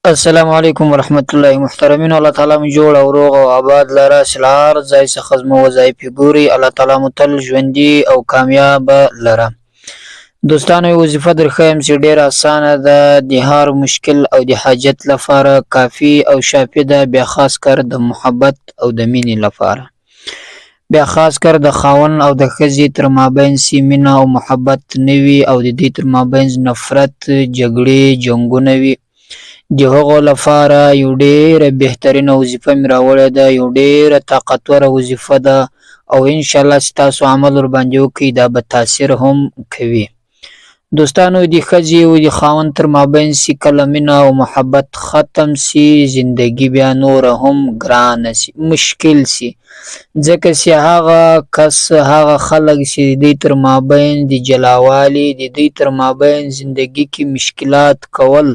السلام علیکم ورحمت الله محترمین. الله تعالی مو جوړ او روغ او آباد لره سلار ځای څخه زمو وظایف ګوري. الله تعالی مو تل ژوندي او کامیاب لره. دوستانو وظیفه درخوایم چې ډیره اسانه ده، د هر مشکل او د حاجت لپاره کافی او شافی ده، بیا خاص کر د محبت او د مینې لپاره، بیا خاص کر د خاون او د ښځې تر مابین سي مینه او محبت نوي او د دې تر مابین نفرت، جګړې، جنګونه وي. د هغو لپاره یو ډیره بهترینه وظیفه مې راوړې ده، یو ډیره طاقتوره وظیفه ده او انشاءالله چې تاسو عمل ور باندې وکړئ دا به تاثیر هم کوي. دوستانو د ښځې او د خاوند تر مابین چې کله مینه او محبت ختم سي، زندګي بیا نوره هم ګرانه سي، مشکل سي، ځکه چې هغه کس، هغه خلک چې د دوی تر مابین د جلاوالي، د دوی تر مابین زندګي کې مشکلات کول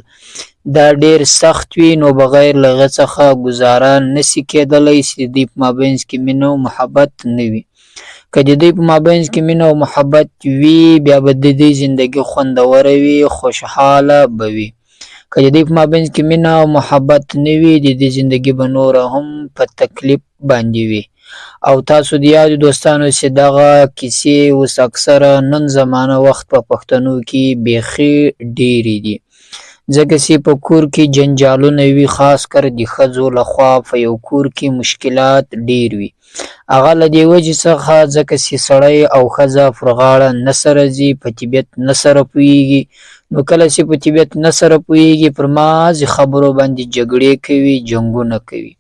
دا ډیر سخت وي، نو بغیر له هغه څخه ګزاره نسي کېدلی چې د دوی په مابین کې مینه او محبت نه وي. که د دوی په مابین کې مینه او محبت وي، بیا به د دوی زندګي خوندوره وي، خوشحاله به وي. که د دوی په مابین کې مینه او محبت نه وي، د دوی زندګي به نوره هم په تکلیف باندې وي. او تاسو د یادو دوستانو چې دغه کیسې اوس اکثره نن زمانه وخت په پښتنو کې بیخي ډیرې دي، ځکه چې په کور کې جنجالونه وي، خاص کر د ښځو لخوا په یو کور کې مشکلات ډیر وي. هغه له دې وجې څخه ځکه چې سړی او ښځه پر غاړه نه سره ځي، په طبیعت نه سره پوهېږي، نو کله چې په طبیعت نه سره پوهېږي پر مازې خبرو باندې جګړې کوي، جنګونه کوي،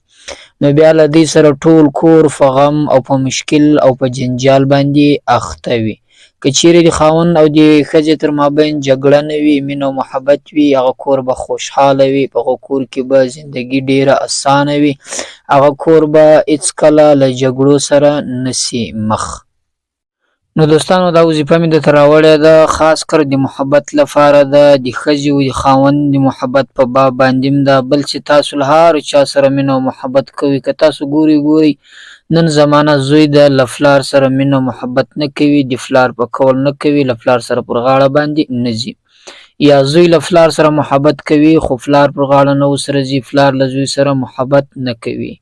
نو بیا له دوی سره ټول کور په غم او په مشکل او په جنجال باندې اخته وي. که چیرې د خاوند او د ښځې تر مابین جګړه نه وي، مینه او محبت وي، هغه کور به خوشحاله وي، په هغه کور کې به زندګي ډیره اسانه وي، هغه کور به هیڅکله له جګړو سره نسي مخ. نو دوستانو دا وظیفه مې درته راوړې ده، خاص کر د محبت لپاره ده، د ښځې او د خاوند د محبت په باب باندې ده. بل چې تاسو له هر چا سره مینه او محبت کوئ، که تاسو ګورئ نن زمانه زوی د له پلار سره مینه او محبت نه کوي، د پلار په قول نه کوي، له پلار سره پر غاړه باندې نه ځي، یا زوی له پلار سره محبت کوي خو پلار پر غاړه نه ورسره ځي، پلار له زوی سره محبت نه کوي.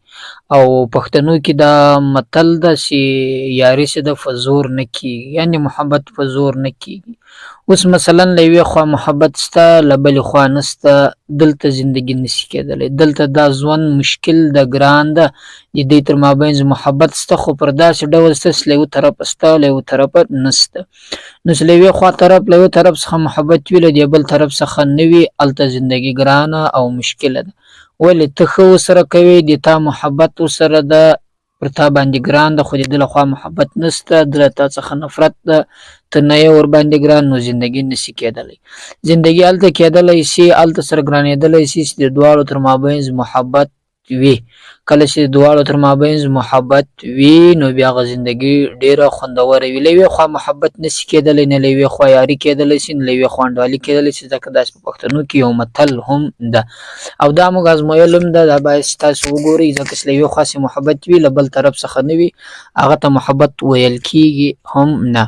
او پښتنو کې دا متل ده چې یاري چې ده په زور نه کېږي، یعنې محبت په زور نه کېږي. اوس مثلا له یوې خوا محبت شته، له بلې خوا نشته، دلته زندګي نشي کېدلی، دلته دا ژوند مشکل ده، ګران ده. د دوی تر مابین محبت شته خو پر داسې ډول شته چې له یوه طرفه شته، له یوه طرفه نشته. نو چې له یوې خوا طرف، له یوه طرف څخه محبت وي، له دې بل طرف څخه نه وي، هلته زندګي ګرانه او مشکله ده. ولې ته ښه ورسره کوې، د تا محبت ورسره ده، پر تا باندې ګران ده، خو د ده له خوا محبت نشته، ده له تا څخه نفرت ده، ته نه یې ورباندې ګران، نو زندګي نشي کېدلی. زندګي هلته کېدلی شي، هلته سره ګرانېدلی شي چې د دواړو تر مابین محبت وي. کله چې د دواړو تر مابین محبت وي، نو بیا هغه زندګي ډیره خوندوره وي. له یوې خوا محبت نشي کېدلی، نه له یوې خوا یاري کېدلی شي، نه له یوې خوا انډوالي کېدلی شي، ځکه داسې په پښتنو کې یو متل هم ده، او دا موږ ازمویل هم ده. دا باید چې تاسو وګورئ، ځکه چې له یوې خوا محبت وي، له بل طرف څخه نه وي، هغه ته محبت ویل کېږي هم نه.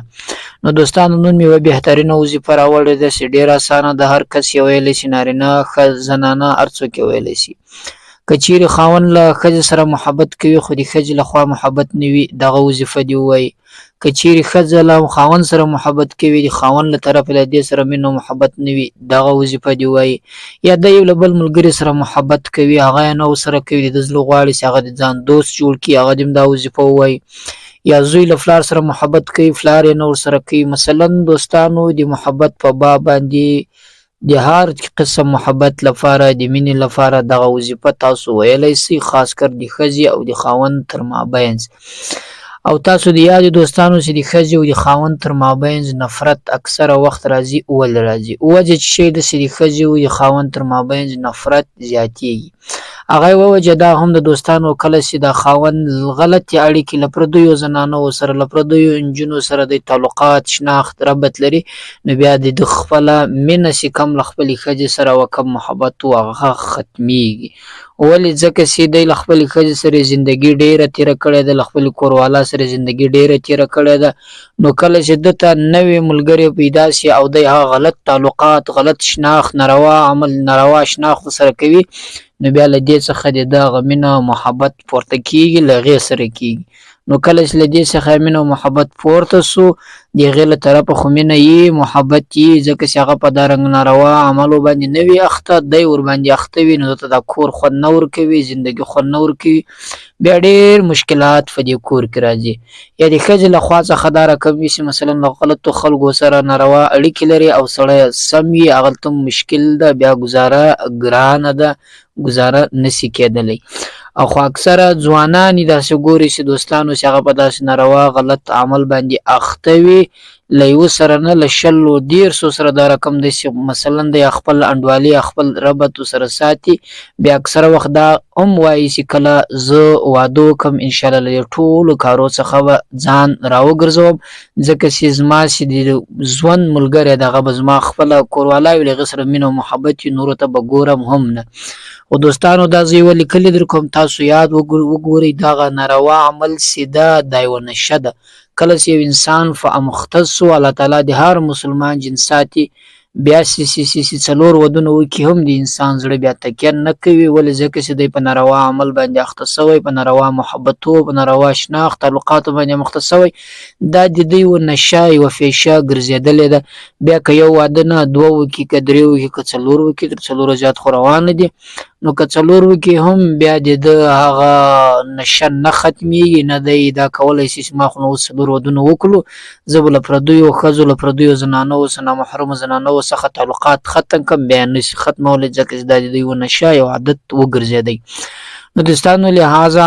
نو دوستانو نن مې یوه بهترینه وظیفه راوړې ده چې ډیره اسانه ده، هر کس یې ویلی شي، نارینه، زنانه، هر څوک یې ویلی شي. که چیرې خاوند له ښځې سره محبت کوي خو د ښځې له خوا محبت نه وي، دغه وظیفه دې ووایي. که چیرې ښځه له خاوند سره محبت کوي، د خاوند له طرفه له دې سره مینه او محبت نه وي، دغه وظیفه دې ووایي. یا د یو له بل ملګري سره محبت کوي، هغه یې نه ورسره کوي، د ده زړه غواړي چې هغه د ځان دوست جوړ کړي، هغه دې هم دا وظیفه ووایي. یا زوی له پلار سره محبت کوي، پلار یې نه ورسره کوي. مثلا دوستانو د محبت په باب باندې د هر قسم محبت لپاره، د مینې لپاره دغه وظیفه تاسو ویلی شئ، خاص کر د ښځې او د خاوند تر مابین. او تاسو د یادو دوستانو چې د ښځې او د خاوند تر مابین نفرت اکثره وخت راځي، ولې راځي؟ وجه چې شی ده چې د ښځې او د خاوند تر مابین نفرت زیاتېږي. هغه یوه وجه دا هم د دوستانو، کله چې د خاوند غلطې اړیکې له پردیو زنانو سره، له پردیو نجونو سره د تعلقات، شناخت، ربط لري، نو بیا د ده خپله مینه چې کم له خپلې ښځې سره او کم محبت و، هغه ختمیږي. ولې ځکه چې دی له خپلې ښځې سره زندګي ډېره تېره کړې ده، له خپلې کوروالا سره زندګي ډېره تېره کړې ده. نو کله چې ده ته نوې ملګرې پیدا شي او دی هغه غلط تعلقات، غلط شناخت، ناروا عمل، ناروا شناخت ورسره کوي، نو بیا له دې څخه د ده هغه مینه او محبت پورته کېږي، له هغې سره کېږي. نو کله چې له دې څخه مینه او محبت پورته سو، د هغې له طرفه خو مینه یي، محبت یي، ځکه چې هغه په دا رنګ ناروا عملو باندې نه وي اخته، دی ورباندې اخته وي، نو ده ته دا کور خوند نه ورکوي، زندګي خوند نه ورکوي. بیا ډېر مشکلات په دې کور کې راځي. یا د ښځې له خوا څخه دا رقم وي چې مثلا له غلطو خلکو سره ناروا اړیکې لري او سړی سم وي، هغلته مشکل ده، بیا ګزاره ګرانه ده، ګزاره نسي کېدلی. او خو اکثره ځوانان یې داسې ګوري چې دوستانو چې هغه په داسې ناروا غلط عمل باندې اخته وي، له یوه سره نه له 100 سره دا رقم دی چې مثلا د خپل انډوالي خپل ربط ورسره ساتي. بیا اکثره وخت دا هم وایي چې کله زه واده وکړم انشاءالله له دې ټولو کارو څخه به ځان راوګرځوم، ځکه چې زما چې د ژوند ملګری دی هغه به زما خپله کوروالا وي، له هغې سره مینه او محبت وي، نورو ته به ګورم هم نه. خو دوستانو دا زه یوه لیکلې در کوم، تاسو یاد وګورئ دغه ناروا عمل سیده دا یوه نشه ده. کله چې یو انسان مختص سو، الله تعالی د هر مسلمان جنس ساتي، بیا چې 4 ودونه وکړي هم د انسان زړه بیا تکیه نه کوي. ولې ځکه چې دی په ناروا عمل باندې اخته سوی، په ناروا محبتو، په ناروا شناخت تعلقاتو باندې مخته سوی، دا د دوی یوه نشه یوه فیشه ګرځېدلې ده. بیا که یو واده نه 2 وکړي، که 3 وکړي، که 4 وکړي، تر 4 زیات خو روانه دي، نو که 4 وکړي هم بیا د ده هغه نشه نه ختمیږي، نه دی دا کولی شي چې ما خو نو اوس 4 ودونه وکړو، زه به له پردیو ښځو، له پردیو زنانو څخه، نامحرمو زنانو څخه تعلقات ختم کړم، بیا یې نشي ختمولی، ځکه چې دا د دوی یوه نشه یو عادت وګرځېدی. نو دوستانو لحاظه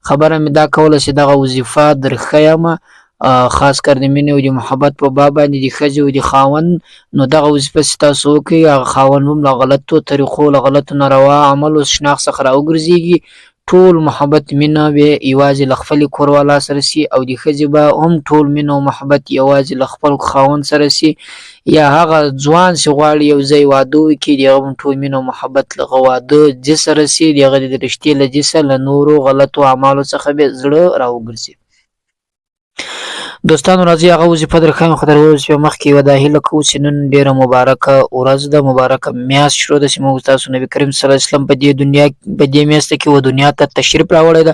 خبره مې دا کوله چې دغه وظیفه درښیم، خاص کر د مینې او د محبت په باب باندې د ښځې او د خاوند. نو دغه وظیفه چې تاسو وکړئ، هغه خاوند هم له غلطو طریقو، له غلطو ناروا عملو شناخت څخه راوګرځېږي، ټول محبت مینه به یوازې له خپلې کوروالا سره سي، او د ښځې به هم ټول مینه او محبت یوازې له خپل خاوند سره سي. یا هغه ځوان چې غواړي یو ځای واده وکړي، د هغه هم ټول مینه او محبت له هغه واده جنس سره سي، د هغه د رشتې له جنسه له نورو غلطو اعمالو څخه به زړه راوګرځي. دوستانو راځئ هغه وظیفه درښیم، خو تر وظیفې مخکې یوه دا هیله کوو چې نن ډېره مبارکه ورځ ده، مبارکه میاشت شروع ده چې موږ تاسو نبي کریم صلی الله علیه وسلم په دې میاشته کې و دنیا ته تشریف راوړی ده.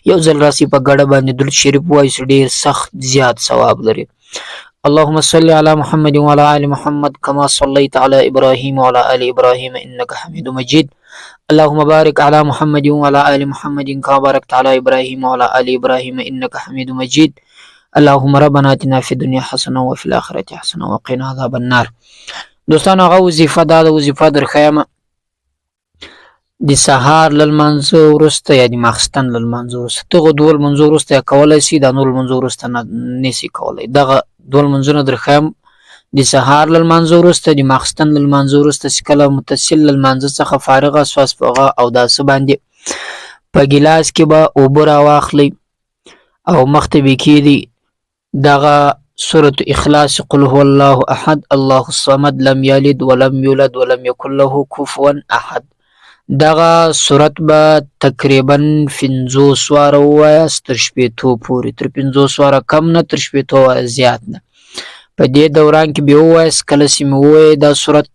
یو ځل راسئ په ګډه باندې درود شریف ووایو چې ډېر سخت زیات ثواب لري. اللهم صل على محمد وعلى آل محمد كما صليت على إبراهيم وعلى آل إبراهيم إنك حميد مجيد. اللهم بارك على محمد وعلى آل محمد كما باركت على إبراهيم وعلى آل إبراهيم إنك حميد مجيد. اللهم ربنا آتنا في الدنيا حسنه وفي الآخرة حسنه وقنا عذاب النار. دوستانو هغه وظیفه دا د وظیفه درښیم، د سهار له لمانځه وروسته یا د ماخستن له لمانځه وروسته، دغه 2 لمانځه وروسته یا کولی شي، دا نور لمانځه وروسته نشي کولی. دغه 2 لمانځونه درښیم، د سهار له لمانځه وروسته، د ماخستن له لمانځه وروسته چې کله متصل له لمانځه څخه فارغه سواست په هغه اوداسه باندې په ګیلاس کې به اوبه راواخلئ او مخته به کېږدئ دغه سورة اخلاص قل هو الله احد الله الصمد لم یلد ولم یولد ولم یکن له کفوا احد. دغه صورت به تقریبا 50 واره ووایاست تر 15 پورې، تر 50 واره کم نه، تر 15 واره زیات نه. په دې دوران کې به ووایاست. کله چې مې ووایې دا صورت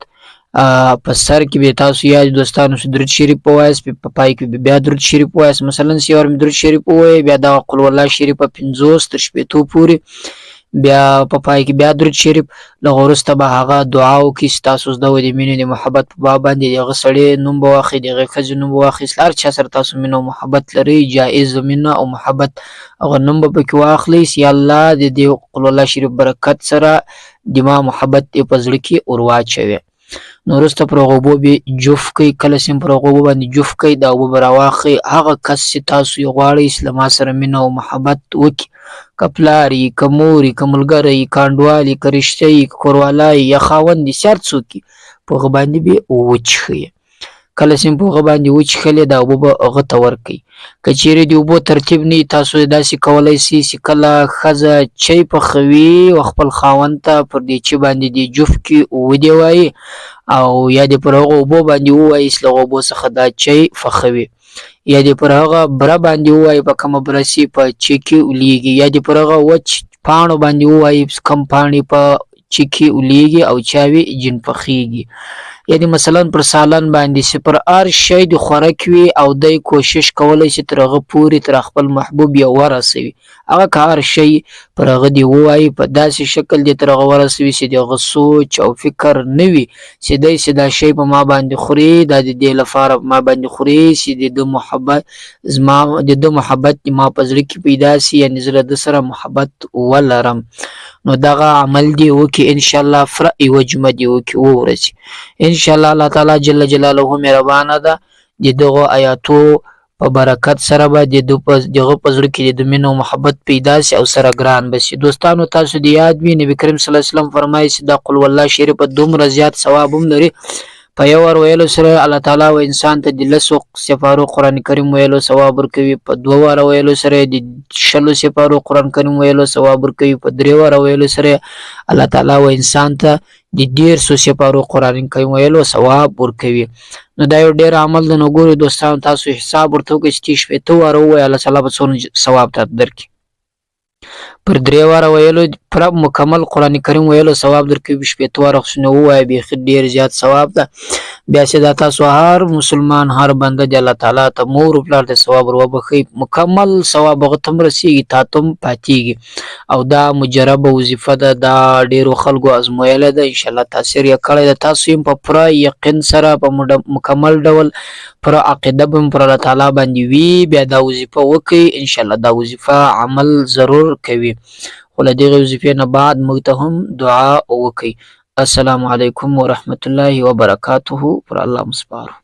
په سر کې به تاسو یاد دوستانو چې درود شریف ووایاست، په پای کې به بیا درود شریف ووایاست. مثلا چې یو درود شریف ووایې، بیا دغه قل والله شریف په 50 تر 15 پورې، بیا په پای کې بیا درود شریف. له هغه وروسته به هغه دعا وکړي چې تاسو زده وئ د مینې د محبت په باب باندې، د هغه سړي نوم به واخلئ، د هغې ښځې نوم به واخیست، هر چا سره تاسو مینه او محبت لرئ، جایز مینه او محبت، هغه نوم به پکې واخلئ چې یا الله د دې قل والله شریف برکت سره د ما محبت دې په زړه کې ور واچوي. نو وروسته پر هغو اوبو به جوف کوئ. کله چې پر هغو اوبو باندې جوف کوئ، دا اوبه به راواخلئ. هغه کس چې تاسو یې غواړئ چې له ما سره مینه او محبت وکړي، که پلار یي، که مور یي، که ملګری یي، که انډوال یي، که رشته یي، که کوروالا یي، یا خاوند یي، چې هر څوک یي، په هغه باندې به وچښئ. کله سیم په هغه باندې وچښلې دا اوبه به هغه ته ورکړئ. که چیرې د اوبو ترتیب نه وي تاسو داسې کولی سئ چې کله ښځه چای پخوي او خپل خاوند ته پر دیچې باندې دې جوف کې ودې وایي او یا دې پر هغو اوبو باندې ووایي چې له هغو اوبو څخه دا چای پخوي، یا دې پر هغه بره باندې ووایي په کومه بره چې په چای کې ولیږي، یا دې پر هغه وچ پاڼو باندې ووایي کوم پاڼې په چای کې ولیږي او چاوې جن پخیږي. یعنی مثلا پر سالن باندې چې پر هر شی د خوراک وي او دی کوشش کولی چې تر هغه پورې تر خپل محبوب یې ورسوي. هغه که هر شی پر هغه دې ووایي په داسې شکل دې تر هغه ورسوي چې د هغه سوچ او فکر نه وي چې دی چې دا شی په ما باندې خوري دا د دې لپاره په ما باندې خوري چې د ده محبت ما په زړه کې پیدا سي، یعنې زه له ده سره محبت ولرم. نو دغه عمل دې وکړي انشاءالله فرع یوه جمعه دې وکړي اووه ورځې انشاءالله. الله تعالی جل جلاله مهربانه ده. د دغو آیاتو په برکت سره به د دغه په زړه کې د مینه او محبت پیدا سي او سره ګران به سي. دوستانو تاسو د یاد وي نبي کریم صلی الله علیه وسلم فرمایي چې دا قل والله شریفه دومره زیات ثواب هم لري. په یو ور ویلو سره الله تعالی و انسان ته د 10 سپارو قرآن کریم ویلو ثواب ورکوي، په 2 ور ویلو سره د 20 سپارو قرآن کریم ویلو ثواب ورکوي، په 3 ور ویلو سره الله تعالی و انسان ته د 150 سپارو قرآن کریم ویلو ثواب ورکوي. نو دا یو ډیر عمل د نګوري دوستانو تاسو حساب ورته وکړئ چې 30 ور ووایي الله تعالی به څونه ثواب تاسو درکړي. پر 3 واره ویلو پر مکمل قرآن کریم ویلو ثواب درکوي، 30 واره خو نه ووایي بیخي ډېر زیات ثواب ده. بیا چې دا تاسو هر مسلمان هر بنده د الله تعالی ته مور او پلار ته ثواب ور وبخښئ مکمل ثواب هغه ته هم رسېږي تا ته هم پاتېږي او دا مجربه وظیفه ده. دا ډېرو خلکو ازمویله ده انشاءالله تاثیر یې کړی ده. تاسو هم په پوره یقین سره په مکمل ډول پوره عقیده به پر الله تعالی باندې وي بیا دا وظیفه وکړئ انشاءالله دا وظیفه عمل ضرور کوي. خو له دغې وظیفې نه بعد موږ ته هم دعا وکړئ. السلام علیکم ورحمت الله وبرکاته. پر الله مسپارو.